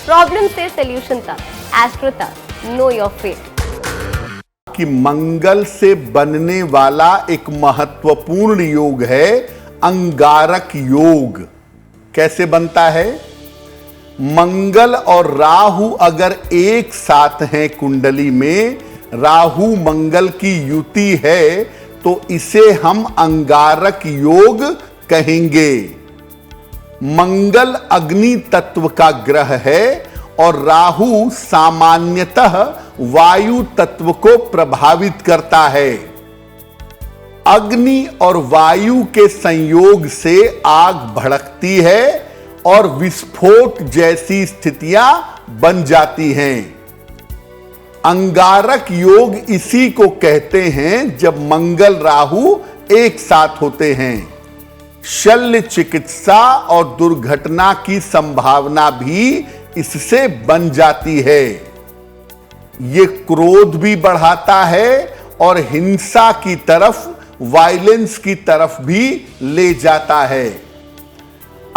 Problem से solution तक, astro तक, नो योर फेट। कि मंगल से बनने वाला एक महत्वपूर्ण योग है अंगारक योग। कैसे बनता है? मंगल और राहु अगर एक साथ हैं कुंडली में, राहु मंगल की युति है, तो इसे हम अंगारक योग कहेंगे। मंगल अग्नि तत्व का ग्रह है और राहु सामान्यतः वायु तत्व को प्रभावित करता है। अग्नि और वायु के संयोग से आग भड़कती है और विस्फोट जैसी स्थितियां बन जाती हैं। अंगारक योग इसी को कहते हैं जब मंगल राहु एक साथ होते हैं। शल्य चिकित्सा और दुर्घटना की संभावना भी इससे बन जाती है। यह क्रोध भी बढ़ाता है और हिंसा की तरफ, वायलेंस की तरफ भी ले जाता है।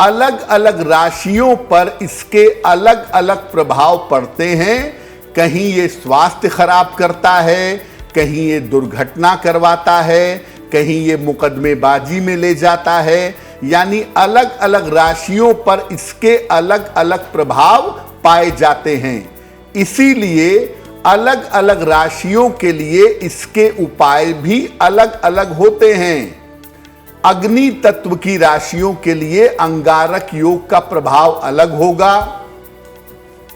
अलग अलग राशियों पर इसके अलग अलग प्रभाव पड़ते हैं। कहीं ये स्वास्थ्य खराब करता है, कहीं ये दुर्घटना करवाता है, कहीं ये मुकदमेबाजी में ले जाता है। यानी अलग अलग राशियों पर इसके अलग अलग प्रभाव पाए जाते हैं। इसीलिए अलग अलग राशियों के लिए इसके उपाय भी अलग अलग होते हैं। अग्नि तत्व की राशियों के लिए अंगारक योग का प्रभाव अलग होगा।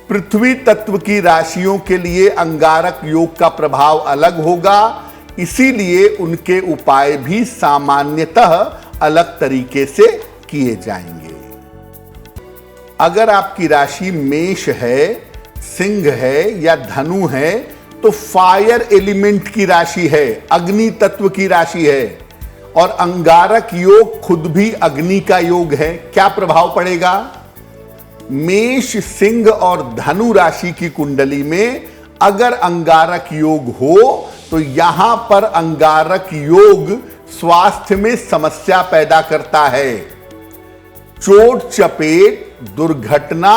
पृथ्वी तत्व की राशियों के लिए अंगारक योग का प्रभाव अलग होगा। इसीलिए उनके उपाय भी सामान्यतः अलग तरीके से किए जाएंगे। अगर आपकी राशि मेष है, सिंह है या धनु है, तो फायर एलिमेंट की राशि है, अग्नि तत्व की राशि है और अंगारक योग खुद भी अग्नि का योग है। क्या प्रभाव पड़ेगा? मेष, सिंह और धनु राशि की कुंडली में अगर अंगारक योग हो तो यहां पर अंगारक योग स्वास्थ्य में समस्या पैदा करता है। चोट चपेट, दुर्घटना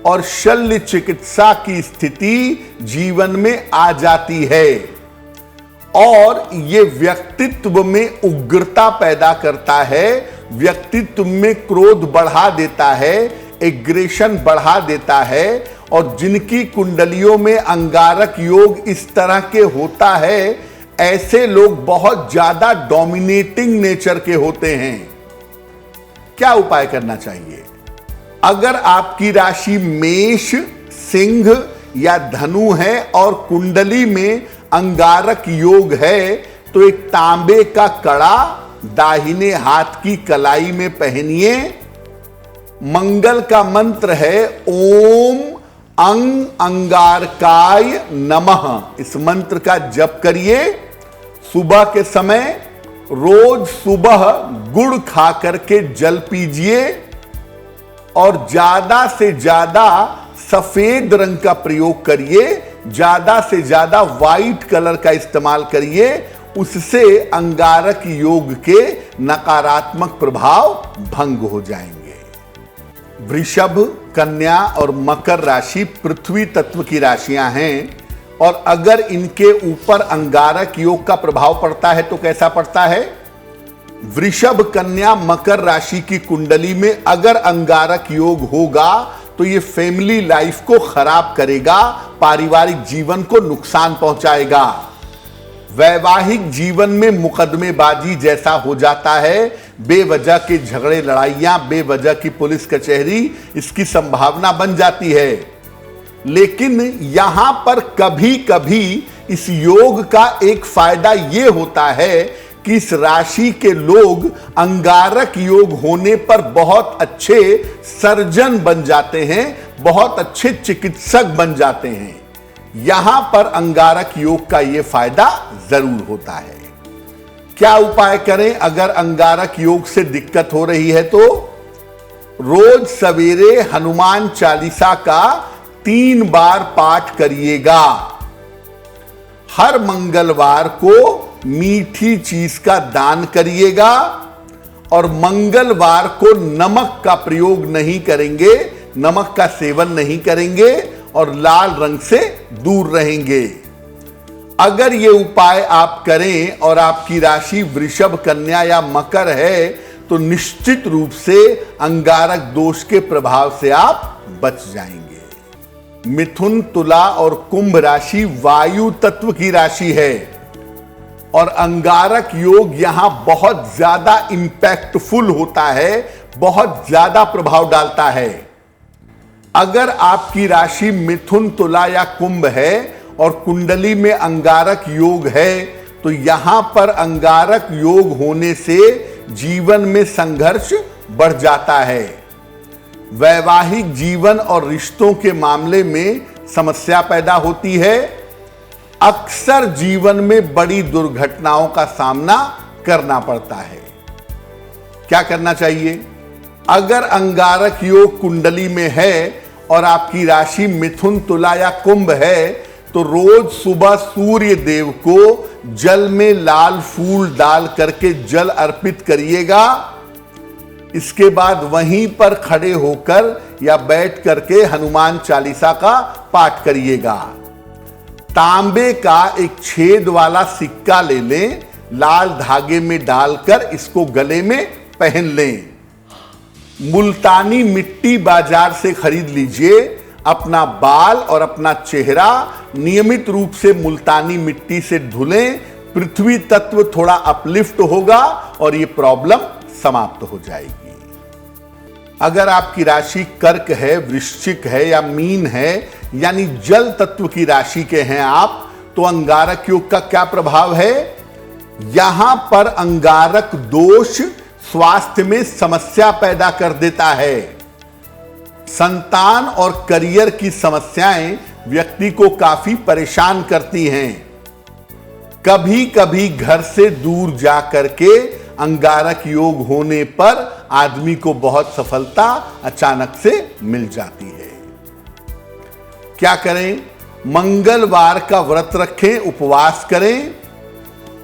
और शल्य चिकित्सा की स्थिति जीवन में आ जाती है और यह व्यक्तित्व में उग्रता पैदा करता है, व्यक्तित्व में क्रोध बढ़ा देता है, एग्रेशन बढ़ा देता है। और जिनकी कुंडलियों में अंगारक योग इस तरह के होता है, ऐसे लोग बहुत ज्यादा डोमिनेटिंग नेचर के होते हैं। क्या उपाय करना चाहिए? अगर आपकी राशि मेष, सिंह या धनु है और कुंडली में अंगारक योग है, तो एक तांबे का कड़ा दाहिने हाथ की कलाई में पहनिए। मंगल का मंत्र है ओम अंग अंगारकाय नमः। इस मंत्र का जप करिए। सुबह के समय रोज सुबह गुड़ खा करके जल पीजिए और ज्यादा से ज्यादा सफेद रंग का प्रयोग करिए, ज्यादा से ज्यादा व्हाइट कलर का इस्तेमाल करिए। उससे अंगारक योग के नकारात्मक प्रभाव भंग हो जाएंगे। वृषभ, कन्या और मकर राशि पृथ्वी तत्व की राशियां हैं और अगर इनके ऊपर अंगारक योग का प्रभाव पड़ता है तो कैसा पड़ता है? वृषभ, कन्या, मकर राशि की कुंडली में अगर अंगारक योग होगा तो ये फैमिली लाइफ को खराब करेगा, पारिवारिक जीवन को नुकसान पहुंचाएगा। वैवाहिक जीवन में मुकदमेबाजी जैसा हो जाता है, बेवजह के झगड़े, लड़ाइयां, बेवजह की पुलिस कचहरी, इसकी संभावना बन जाती है। लेकिन यहां पर कभी कभी इस योग का एक फायदा यह होता है कि इस राशि के लोग अंगारक योग होने पर बहुत अच्छे सर्जन बन जाते हैं, बहुत अच्छे चिकित्सक बन जाते हैं। यहां पर अंगारक योग का यह फायदा जरूर होता है। क्या उपाय करें अगर अंगारक योग से दिक्कत हो रही है? तो रोज सवेरे हनुमान चालीसा का 3 बार पाठ करिएगा। हर मंगलवार को मीठी चीज का दान करिएगा और मंगलवार को नमक का प्रयोग नहीं करेंगे, नमक का सेवन नहीं करेंगे और लाल रंग से दूर रहेंगे। अगर ये उपाय आप करें और आपकी राशि वृषभ, कन्या या मकर है तो निश्चित रूप से अंगारक दोष के प्रभाव से आप बच जाएंगे। मिथुन, तुला और कुंभ राशि वायु तत्व की राशि है और अंगारक योग यहां बहुत ज्यादा इंपैक्टफुल होता है, बहुत ज्यादा प्रभाव डालता है। अगर आपकी राशि मिथुन, तुला या कुंभ है और कुंडली में अंगारक योग है तो यहां पर अंगारक योग होने से जीवन में संघर्ष बढ़ जाता है। वैवाहिक जीवन और रिश्तों के मामले में समस्या पैदा होती है। अक्सर जीवन में बड़ी दुर्घटनाओं का सामना करना पड़ता है। क्या करना चाहिए? अगर अंगारक योग कुंडली में है और आपकी राशि मिथुन, तुला या कुंभ है तो रोज सुबह सूर्य देव को जल में लाल फूल डाल करके जल अर्पित करिएगा। इसके बाद वहीं पर खड़े होकर या बैठ करके हनुमान चालीसा का पाठ करिएगा। तांबे का एक छेद वाला सिक्का ले लें, लाल धागे में डालकर इसको गले में पहन लें। मुल्तानी मिट्टी बाजार से खरीद लीजिए। अपना बाल और अपना चेहरा नियमित रूप से मुल्तानी मिट्टी से धुलें। पृथ्वी तत्व थोड़ा अपलिफ्ट होगा और यह प्रॉब्लम समाप्त हो जाएगी। अगर आपकी राशि कर्क है, वृश्चिक है या मीन है, यानी जल तत्व की राशि के हैं आप, तो अंगारक योग का क्या प्रभाव है? यहां पर अंगारक दोष स्वास्थ्य में समस्या पैदा कर देता है। संतान और करियर की समस्याएं व्यक्ति को काफी परेशान करती हैं। कभी कभी घर से दूर जा करके अंगारक योग होने पर आदमी को बहुत सफलता अचानक से मिल जाती है। क्या करें? मंगलवार का व्रत रखें, उपवास करें,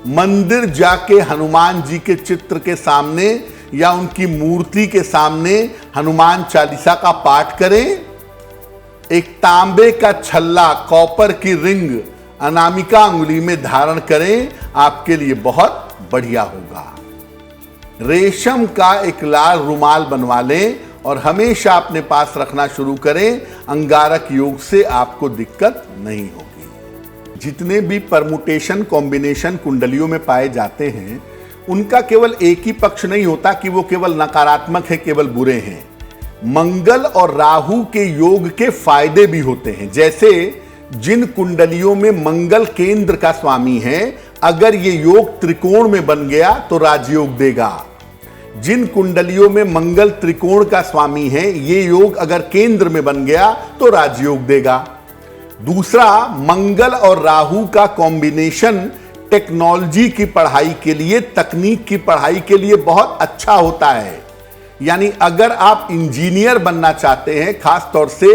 मंदिर जाके हनुमान जी के चित्र के सामने या उनकी मूर्ति के सामने हनुमान चालीसा का पाठ करें। एक तांबे का छल्ला, कॉपर की रिंग अनामिका अंगुली में धारण करें, आपके लिए बहुत बढ़िया होगा। रेशम का एक लाल रुमाल बनवा लें और हमेशा अपने पास रखना शुरू करें। अंगारक योग से आपको दिक्कत नहीं होगी। जितने भी परमुटेशन, कॉम्बिनेशन कुंडलियों में पाए जाते हैं उनका केवल एक ही पक्ष नहीं होता कि वो केवल नकारात्मक है, केवल बुरे हैं। मंगल और राहु के योग के फायदे भी होते हैं। जैसे जिन कुंडलियों में मंगल केंद्र का स्वामी है, अगर ये योग त्रिकोण में बन गया तो राजयोग देगा। जिन कुंडलियों में मंगल त्रिकोण का स्वामी है, ये योग अगर केंद्र में बन गया तो राजयोग देगा। दूसरा, मंगल और राहु का कॉम्बिनेशन टेक्नोलॉजी की पढ़ाई के लिए, तकनीक की पढ़ाई के लिए बहुत अच्छा होता है। यानी अगर आप इंजीनियर बनना चाहते हैं, खास तौर से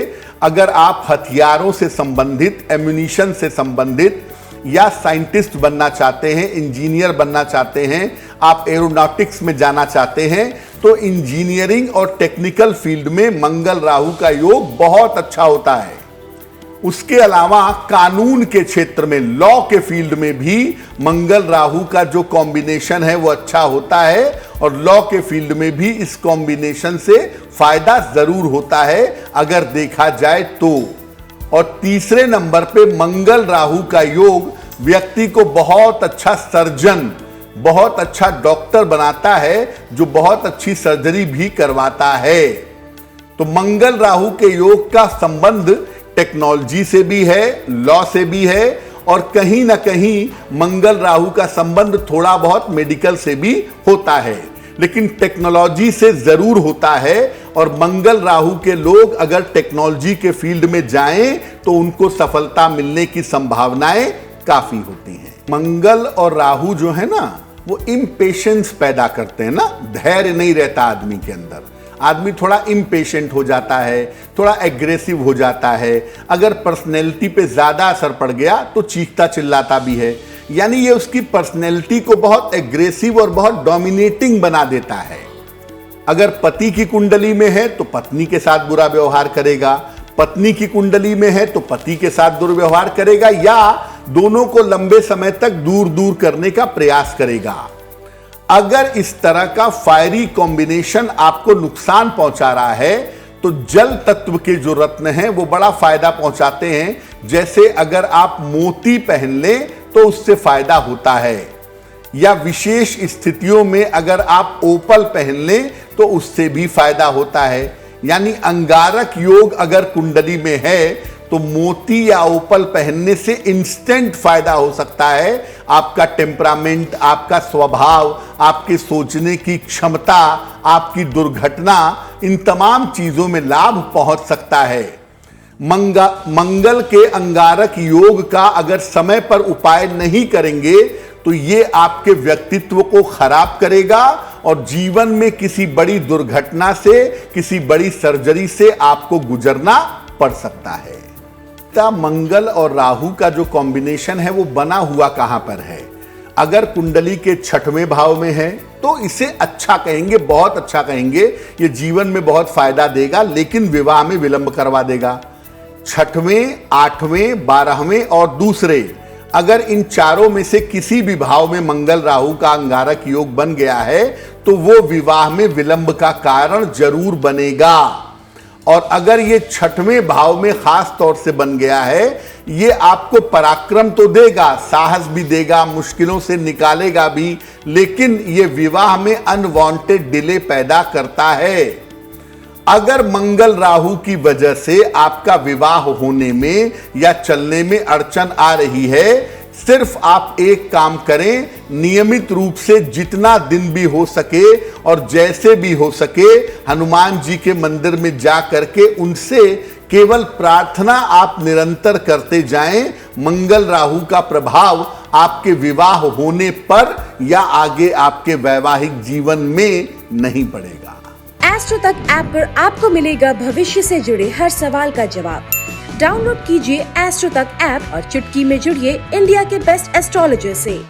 अगर आप हथियारों से संबंधित, एम्यूनिशन से संबंधित या साइंटिस्ट बनना चाहते हैं, इंजीनियर बनना चाहते हैं, आप एरोनॉटिक्स में जाना चाहते हैं, तो इंजीनियरिंग और टेक्निकल फील्ड में मंगल राहु का योग बहुत अच्छा होता है। उसके अलावा कानून के क्षेत्र में, लॉ के फील्ड में भी मंगल राहु का जो कॉम्बिनेशन है वो अच्छा होता है और लॉ के फील्ड में भी इस कॉम्बिनेशन से फायदा जरूर होता है अगर देखा जाए तो। और तीसरे नंबर पे मंगल राहु का योग व्यक्ति को बहुत अच्छा सर्जन, बहुत अच्छा डॉक्टर बनाता है, जो बहुत अच्छी सर्जरी भी करवाता है। तो मंगल राहु के योग का संबंध टेक्नोलॉजी से भी है, लॉ से भी है और कहीं ना कहीं मंगल राहु का संबंध थोड़ा बहुत मेडिकल से भी होता है, लेकिन टेक्नोलॉजी से जरूर होता है। और मंगल राहु के लोग अगर टेक्नोलॉजी के फील्ड में जाएं तो उनको सफलता मिलने की संभावनाएं काफी होती हैं। मंगल और राहु जो है ना, वो इम्पेशेंस पैदा करते हैं ना, धैर्य नहीं रहता आदमी के अंदर। आदमी थोड़ा इम्पेशेंट हो जाता है, थोड़ा एग्रेसिव हो जाता है। अगर पर्सनैलिटी पे ज्यादा असर पड़ गया तो चीखता चिल्लाता भी है। यानी ये उसकी पर्सनैलिटी को बहुत एग्रेसिव और बहुत डोमिनेटिंग बना देता है। अगर पति की कुंडली में है तो पत्नी के साथ बुरा व्यवहार करेगा, पत्नी की कुंडली में है तो पति के साथ दुर्व्यवहार करेगा, या दोनों को लंबे समय तक दूर दूर करने का प्रयास करेगा। अगर इस तरह का फायरी कॉम्बिनेशन आपको नुकसान पहुंचा रहा है तो जल तत्व के जो रत्न हैं वो बड़ा फायदा पहुंचाते हैं। जैसे अगर आप मोती पहन लें तो उससे फायदा होता है, या विशेष स्थितियों में अगर आप ओपल पहन लें तो उससे भी फायदा होता है। यानी अंगारक योग अगर कुंडली में है तो मोती या ओपल पहनने से इंस्टेंट फायदा हो सकता है। आपका टेम्परामेंट, आपका स्वभाव, आपके सोचने की क्षमता, आपकी दुर्घटना, इन तमाम चीजों में लाभ पहुंच सकता है। मंगल के अंगारक योग का अगर समय पर उपाय नहीं करेंगे तो ये आपके व्यक्तित्व को खराब करेगा और जीवन में किसी बड़ी दुर्घटना से, किसी बड़ी सर्जरी से आपको गुजरना पड़ सकता है। मंगल और राहु का जो कॉम्बिनेशन है वो बना हुआ कहां पर है? अगर कुंडली के 6वें भाव में है तो इसे अच्छा कहेंगे, बहुत अच्छा कहेंगे। ये जीवन में बहुत फायदा देगा, लेकिन विवाह में विलंब करवा देगा। 6वें, 8वें, 12वें और दूसरे, अगर इन चारों में से किसी भी भाव में मंगल राहु का अंगारक योग बन गया है तो वो विवाह में विलंब का कारण जरूर बनेगा। और अगर ये 6वें भाव में खास तौर से बन गया है, ये आपको पराक्रम तो देगा, साहस भी देगा, मुश्किलों से निकालेगा भी, लेकिन ये विवाह में अनवांटेड डिले पैदा करता है। अगर मंगल राहु की वजह से आपका विवाह होने में या चलने में अड़चन आ रही है, सिर्फ आप एक काम करें, नियमित रूप से जितना दिन भी हो सके और जैसे भी हो सके हनुमान जी के मंदिर में जा करके उनसे केवल प्रार्थना आप निरंतर करते जाएं। मंगल राहु का प्रभाव आपके विवाह होने पर या आगे आपके वैवाहिक जीवन में नहीं पड़ेगा। एस्ट्रो तक ऐप पर आपको मिलेगा भविष्य से जुड़े हर सवाल का जवाब। डाउनलोड कीजिए एस्ट्रो तक ऐप और चुटकी में जुड़िए इंडिया के बेस्ट एस्ट्रोलॉजर से।